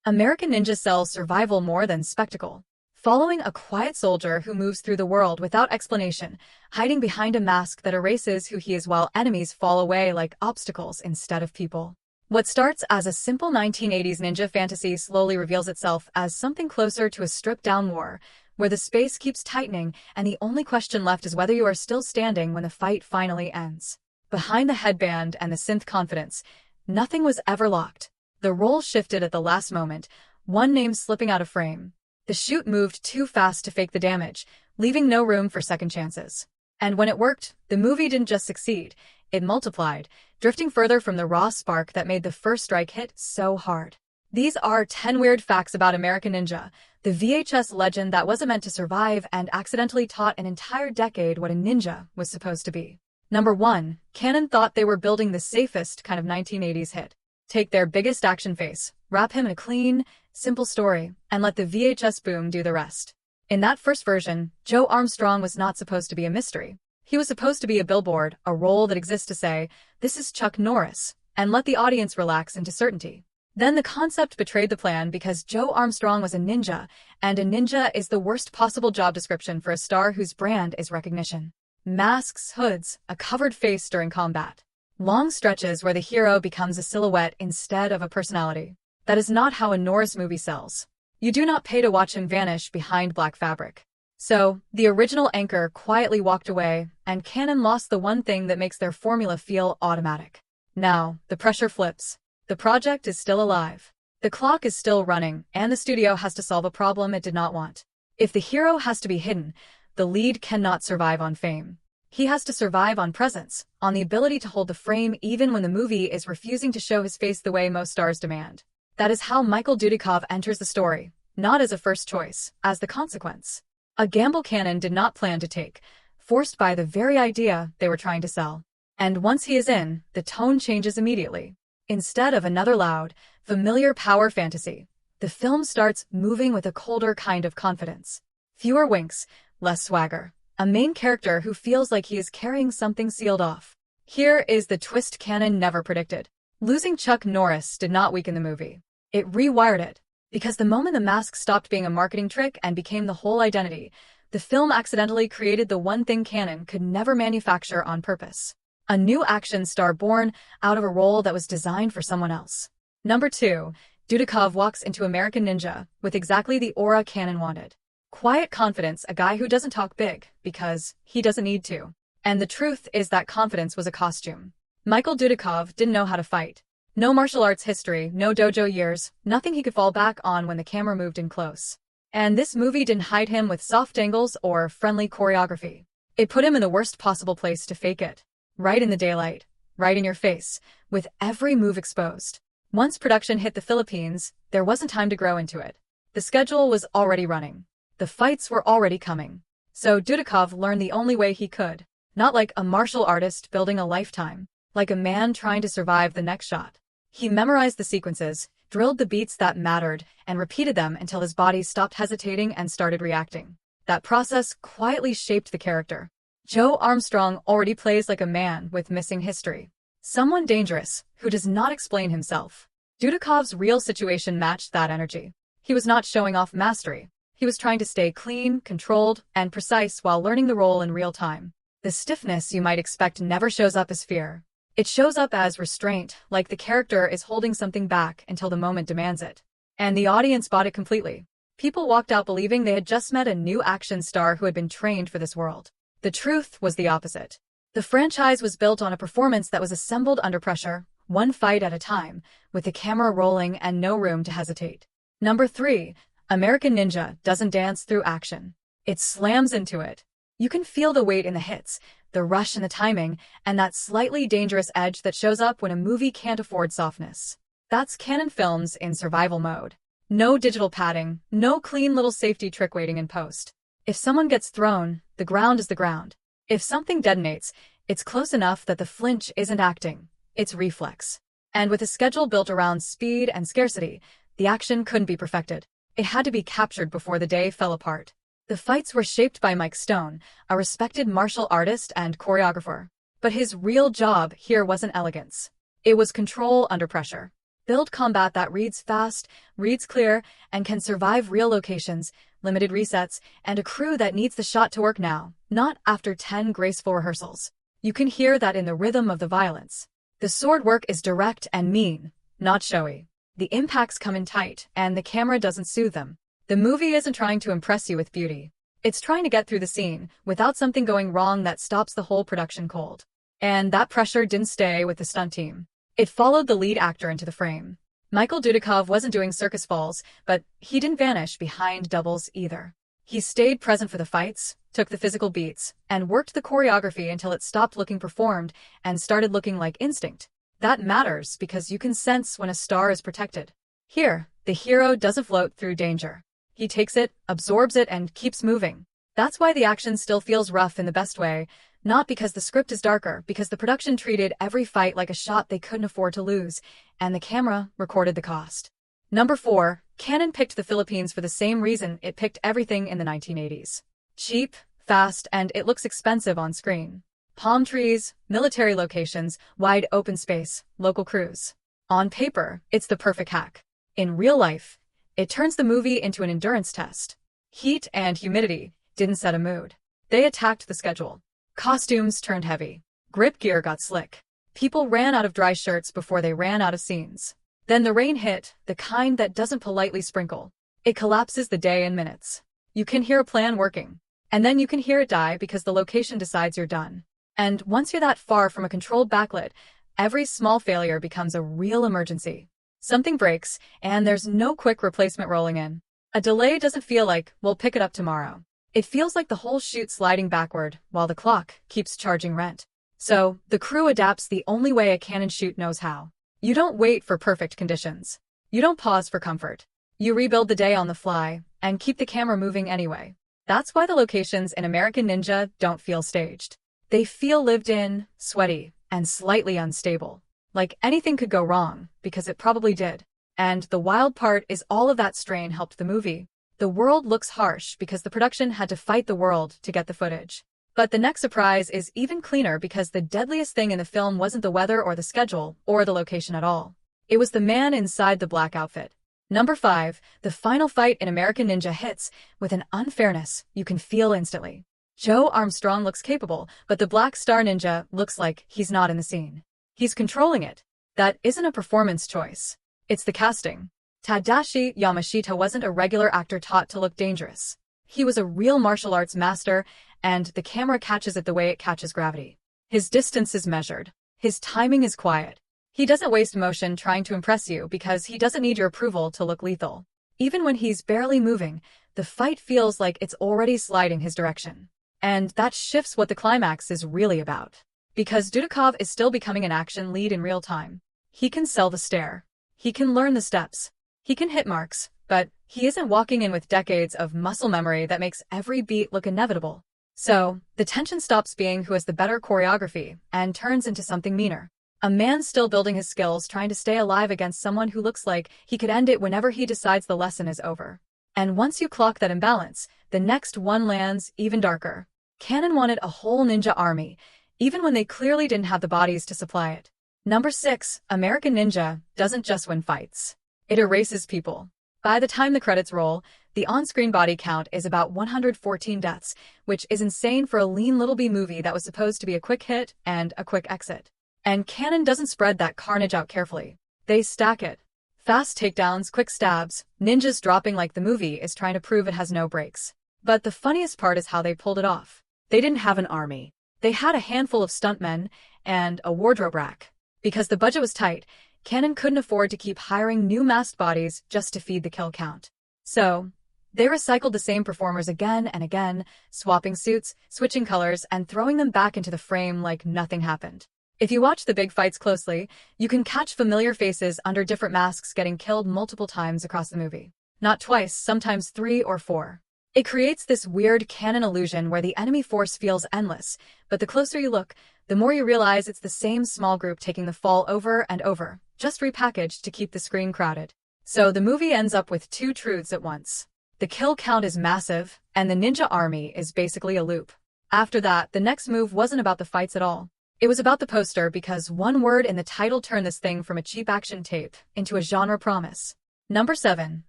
American Ninja sells survival more than spectacle. Following a quiet soldier who moves through the world without explanation, hiding behind a mask that erases who he is while enemies fall away like obstacles instead of people. What starts as a simple 1980s ninja fantasy slowly reveals itself as something closer to a stripped-down war, where the space keeps tightening and the only question left is whether you are still standing when the fight finally ends. Behind the headband and the synth confidence, nothing was ever locked. The role shifted at the last moment, one name slipping out of frame. The shoot moved too fast to fake the damage, leaving no room for second chances. And when it worked, the movie didn't just succeed, it multiplied, drifting further from the raw spark that made the first strike hit so hard. These are 10 weird facts about American Ninja, the VHS legend that wasn't meant to survive and accidentally taught an entire decade what a ninja was supposed to be. Number 1. Canon thought they were building the safest kind of 1980s hit. Take their biggest action face, wrap him in a clean, simple story, and let the VHS boom do the rest. In that first version, Joe Armstrong was not supposed to be a mystery. He was supposed to be a billboard, a role that exists to say, "This is Chuck Norris," and let the audience relax into certainty. Then the concept betrayed the plan because Joe Armstrong was a ninja, and a ninja is the worst possible job description for a star whose brand is recognition. Masks, hoods, a covered face during combat. Long stretches where the hero becomes a silhouette instead of a personality. That is not how a Norris movie sells. You do not pay to watch him vanish behind black fabric. So, the original anchor quietly walked away, and Canon lost the one thing that makes their formula feel automatic. Now, the pressure flips. The project is still alive. The clock is still running, and the studio has to solve a problem it did not want. If the hero has to be hidden, the lead cannot survive on fame. He has to survive on presence, on the ability to hold the frame even when the movie is refusing to show his face the way most stars demand. That is how Michael Dudikoff enters the story, not as a first choice, as the consequence. A gamble Canon did not plan to take, forced by the very idea they were trying to sell. And once he is in, the tone changes immediately. Instead of another loud, familiar power fantasy, the film starts moving with a colder kind of confidence. Fewer winks, less swagger. A main character who feels like he is carrying something sealed off. Here is the twist Canon never predicted. Losing Chuck Norris did not weaken the movie. It rewired it. Because the moment the mask stopped being a marketing trick and became the whole identity, the film accidentally created the one thing Canon could never manufacture on purpose. A new action star born out of a role that was designed for someone else. Number 2. Dudikoff walks into American Ninja with exactly the aura Canon wanted. Quiet confidence, a guy who doesn't talk big, because he doesn't need to. And the truth is that confidence was a costume. Michael Dudikoff didn't know how to fight. No martial arts history, no dojo years, nothing he could fall back on when the camera moved in close. And this movie didn't hide him with soft angles or friendly choreography. It put him in the worst possible place to fake it. Right in the daylight, right in your face, with every move exposed. Once production hit the Philippines, there wasn't time to grow into it. The schedule was already running. The fights were already coming. So Dudikoff learned the only way he could. Not like a martial artist building a lifetime, like a man trying to survive the next shot. He memorized the sequences, drilled the beats that mattered, and repeated them until his body stopped hesitating and started reacting. That process quietly shaped the character. Joe Armstrong already plays like a man with missing history. Someone dangerous, who does not explain himself. Dudikoff's real situation matched that energy. He was not showing off mastery. He was trying to stay clean, controlled, and precise while learning the role in real time. The stiffness you might expect never shows up as fear. It shows up as restraint, like the character is holding something back until the moment demands it. And the audience bought it completely. People walked out believing they had just met a new action star who had been trained for this world. The truth was the opposite. The franchise was built on a performance that was assembled under pressure, one fight at a time, with the camera rolling and no room to hesitate. Number 3. American Ninja doesn't dance through action. It slams into it. You can feel the weight in the hits, the rush in the timing, and that slightly dangerous edge that shows up when a movie can't afford softness. That's Canon Films in survival mode. No digital padding, no clean little safety trick waiting in post. If someone gets thrown, the ground is the ground. If something detonates, it's close enough that the flinch isn't acting, it's reflex. And with a schedule built around speed and scarcity, the action couldn't be perfected. It had to be captured before the day fell apart. The fights were shaped by Mike Stone, a respected martial artist and choreographer. But his real job here wasn't elegance. It was control under pressure. Build combat that reads fast, reads clear, and can survive real locations, limited resets, and a crew that needs the shot to work now, not after 10 graceful rehearsals. You can hear that in the rhythm of the violence. The sword work is direct and mean, not showy. The impacts come in tight, and the camera doesn't soothe them. The movie isn't trying to impress you with beauty. It's trying to get through the scene without something going wrong that stops the whole production cold. And that pressure didn't stay with the stunt team. It followed the lead actor into the frame. Michael Dudikoff wasn't doing circus falls, but he didn't vanish behind doubles either. He stayed present for the fights, took the physical beats, and worked the choreography until it stopped looking performed and started looking like instinct. That matters because you can sense when a star is protected. Here, the hero doesn't float through danger. He takes it, absorbs it, and keeps moving. That's why the action still feels rough in the best way, not because the script is darker, because the production treated every fight like a shot they couldn't afford to lose, and the camera recorded the cost. Number 4, Canon picked the Philippines for the same reason it picked everything in the 1980s. Cheap, fast, and it looks expensive on screen. Palm trees, military locations, wide open space, local crews. On paper, it's the perfect hack. In real life, it turns the movie into an endurance test. Heat and humidity didn't set a mood. They attacked the schedule. Costumes turned heavy. Grip gear got slick. People ran out of dry shirts before they ran out of scenes. Then the rain hit, the kind that doesn't politely sprinkle. It collapses the day in minutes. You can hear a plan working. And then you can hear it die because the location decides you're done. And once you're that far from a controlled backlit, every small failure becomes a real emergency. Something breaks, and there's no quick replacement rolling in. A delay doesn't feel like, we'll pick it up tomorrow. It feels like the whole shoot sliding backward, while the clock keeps charging rent. So, the crew adapts the only way a Canon shoot knows how. You don't wait for perfect conditions. You don't pause for comfort. You rebuild the day on the fly, and keep the camera moving anyway. That's why the locations in American Ninja don't feel staged. They feel lived in, sweaty, and slightly unstable. Like anything could go wrong, because it probably did. And the wild part is all of that strain helped the movie. The world looks harsh because the production had to fight the world to get the footage. But the next surprise is even cleaner because the deadliest thing in the film wasn't the weather or the schedule or the location at all. It was the man inside the black outfit. Number 5, the final fight in American Ninja hits with an unfairness you can feel instantly. Joe Armstrong looks capable, but the Black Star Ninja looks like he's not in the scene. He's controlling it. That isn't a performance choice. It's the casting. Tadashi Yamashita wasn't a regular actor taught to look dangerous. He was a real martial arts master, and the camera catches it the way it catches gravity. His distance is measured. His timing is quiet. He doesn't waste motion trying to impress you because he doesn't need your approval to look lethal. Even when he's barely moving, the fight feels like it's already sliding his direction. And that shifts what the climax is really about. Because Dudikoff is still becoming an action lead in real time. He can sell the stare. He can learn the steps. He can hit marks, but he isn't walking in with decades of muscle memory that makes every beat look inevitable. So, the tension stops being who has the better choreography and turns into something meaner. A man still building his skills trying to stay alive against someone who looks like he could end it whenever he decides the lesson is over. And once you clock that imbalance, the next one lands even darker. Canon wanted a whole ninja army, even when they clearly didn't have the bodies to supply it. Number 6, American Ninja doesn't just win fights. It erases people. By the time the credits roll, the on-screen body count is about 114 deaths, which is insane for a lean little B movie that was supposed to be a quick hit and a quick exit. And Canon doesn't spread that carnage out carefully. They stack it. Fast takedowns, quick stabs, ninjas dropping like the movie is trying to prove it has no breaks. But the funniest part is how they pulled it off. They didn't have an army. They had a handful of stuntmen and a wardrobe rack. Because the budget was tight, Canon couldn't afford to keep hiring new masked bodies just to feed the kill count. So, they recycled the same performers again and again, swapping suits, switching colors, and throwing them back into the frame like nothing happened. If you watch the big fights closely, you can catch familiar faces under different masks getting killed multiple times across the movie. Not twice, sometimes 3 or 4. It creates this weird Canon illusion where the enemy force feels endless, but the closer you look, the more you realize it's the same small group taking the fall over and over, just repackaged to keep the screen crowded. So the movie ends up with 2 truths at once. The kill count is massive, and the ninja army is basically a loop. After that, the next move wasn't about the fights at all. It was about the poster because one word in the title turned this thing from a cheap action tape into a genre promise. Number 7.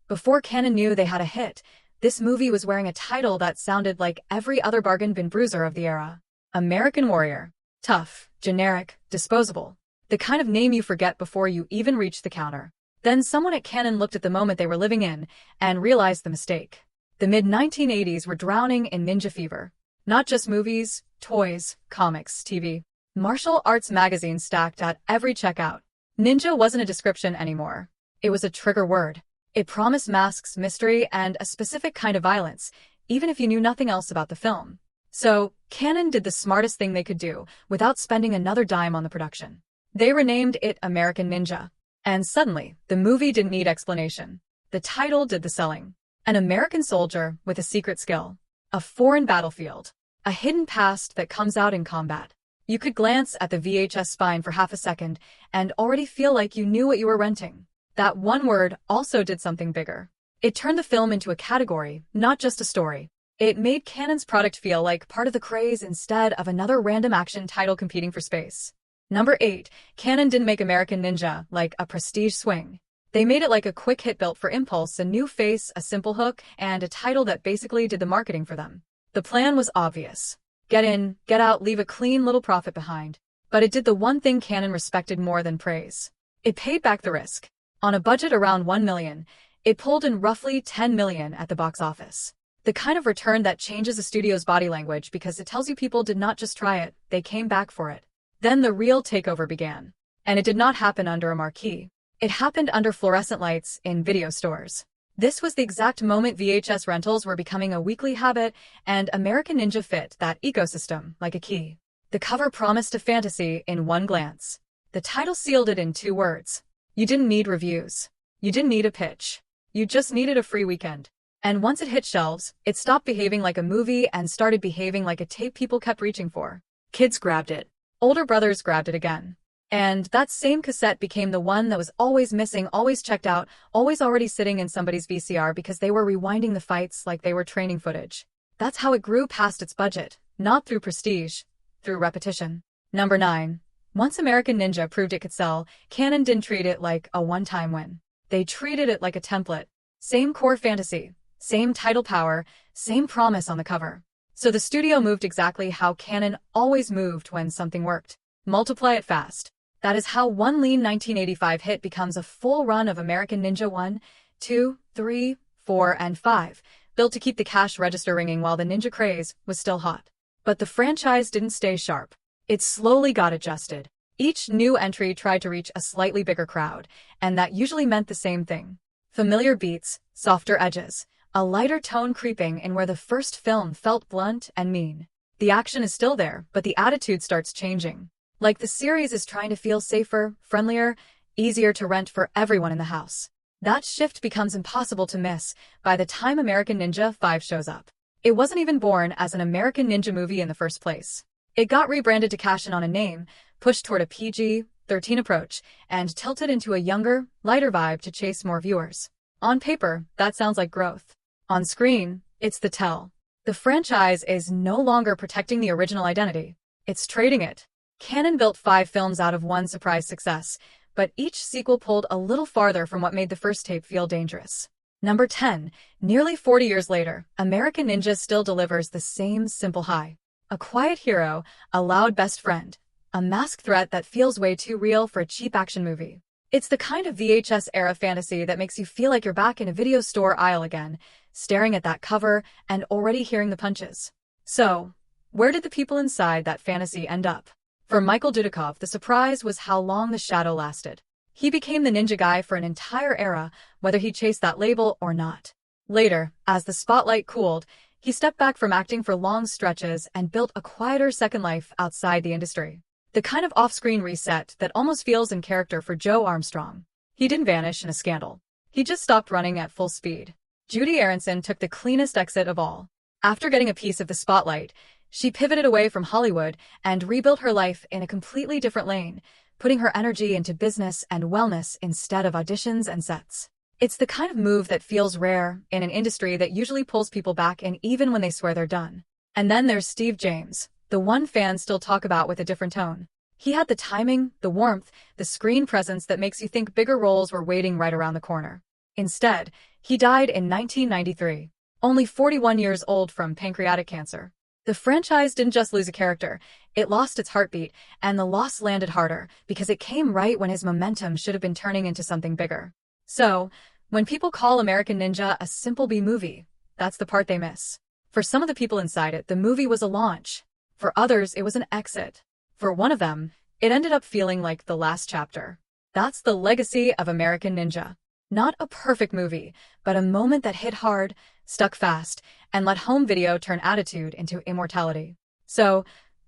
Before Canon knew they had a hit, this movie was wearing a title that sounded like every other bargain bin bruiser of the era. American Warrior. Tough, generic, disposable. The kind of name you forget before you even reach the counter. Then someone at Canon looked at the moment they were living in and realized the mistake. The mid-1980s were drowning in ninja fever. Not just movies, toys, comics, TV. Martial arts magazines stacked at every checkout. Ninja wasn't a description anymore. It was a trigger word. It promised masks, mystery, and a specific kind of violence, even if you knew nothing else about the film. So, Canon did the smartest thing they could do without spending another dime on the production. They renamed it American Ninja. And suddenly, the movie didn't need explanation. The title did the selling. An American soldier with a secret skill. A foreign battlefield. A hidden past that comes out in combat. You could glance at the VHS spine for half a second and already feel like you knew what you were renting. That one word also did something bigger. It turned the film into a category, not just a story. It made Canon's product feel like part of the craze instead of another random action title competing for space. Number 8. Canon didn't make American Ninja like a prestige swing. They made it like a quick hit built for impulse, a new face, a simple hook, and a title that basically did the marketing for them. The plan was obvious. Get in, get out, leave a clean little profit behind. But it did the one thing Canon respected more than praise. It paid back the risk. On a budget around $1 million, it pulled in roughly $10 million at the box office. The kind of return that changes a studio's body language because it tells you people did not just try it, they came back for it. Then the real takeover began. And it did not happen under a marquee. It happened under fluorescent lights in video stores. This was the exact moment VHS rentals were becoming a weekly habit, and American Ninja fit that ecosystem like a key. The cover promised a fantasy in one glance. The title sealed it in 2 words. You didn't need reviews. You didn't need a pitch. You just needed a free weekend. And once it hit shelves, it stopped behaving like a movie and started behaving like a tape people kept reaching for. Kids grabbed it. Older brothers grabbed it again. And that same cassette became the one that was always missing, always checked out, always already sitting in somebody's VCR because they were rewinding the fights like they were training footage. That's how it grew past its budget, not through prestige, through repetition. Number 9. Once American Ninja proved it could sell, Canon didn't treat it like a one-time win. They treated it like a template. Same core fantasy, same title power, same promise on the cover. So the studio moved exactly how Canon always moved when something worked. Multiply it fast. That is how one lean 1985 hit becomes a full run of American Ninja 1, 2, 3, 4, and 5, built to keep the cash register ringing while the ninja craze was still hot. But the franchise didn't stay sharp. It slowly got adjusted. Each new entry tried to reach a slightly bigger crowd, and that usually meant the same thing. Familiar beats, softer edges, a lighter tone creeping in where the first film felt blunt and mean. The action is still there, but the attitude starts changing. Like the series is trying to feel safer, friendlier, easier to rent for everyone in the house. That shift becomes impossible to miss by the time American Ninja 5 shows up. It wasn't even born as an American Ninja movie in the first place. It got rebranded to cash in on a name, pushed toward a PG-13 approach, and tilted into a younger, lighter vibe to chase more viewers. On paper, that sounds like growth. On screen, it's the tell. The franchise is no longer protecting the original identity. It's trading it. Canon built 5 films out of one surprise success, but each sequel pulled a little farther from what made the first tape feel dangerous. Number 10. Nearly 40 years later, American Ninja still delivers the same simple high. A quiet hero, a loud best friend, a masked threat that feels way too real for a cheap action movie. It's the kind of VHS-era fantasy that makes you feel like you're back in a video store aisle again, staring at that cover and already hearing the punches. So, where did the people inside that fantasy end up? For Michael Dudikoff, the surprise was how long the shadow lasted. He became the ninja guy for an entire era, whether he chased that label or not. Later, as the spotlight cooled, he stepped back from acting for long stretches and built a quieter second life outside the industry. The kind of off-screen reset that almost feels in character for Joe Armstrong. He didn't vanish in a scandal. He just stopped running at full speed. Judy Aronson took the cleanest exit of all. After getting a piece of the spotlight, she pivoted away from Hollywood and rebuilt her life in a completely different lane, putting her energy into business and wellness instead of auditions and sets. It's the kind of move that feels rare in an industry that usually pulls people back in even when they swear they're done. And then there's Steve James, the one fans still talk about with a different tone. He had the timing, the warmth, the screen presence that makes you think bigger roles were waiting right around the corner. Instead, he died in 1993, only 41 years old from pancreatic cancer. The franchise didn't just lose a character, it lost its heartbeat, and the loss landed harder because it came right when his momentum should have been turning into something bigger. So, when people call American Ninja a simple B movie, that's the part they miss. For some of the people inside it, the movie was a launch. For others, it was an exit. For one of them, it ended up feeling like the last chapter. That's the legacy of American Ninja. Not a perfect movie, but a moment that hit hard, stuck fast, and let home video turn attitude into immortality. So,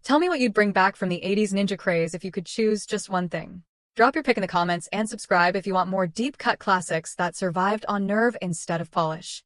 tell me what you'd bring back from the 80s ninja craze if you could choose just one thing. Drop your pick in the comments and subscribe if you want more deep-cut classics that survived on nerve instead of polish.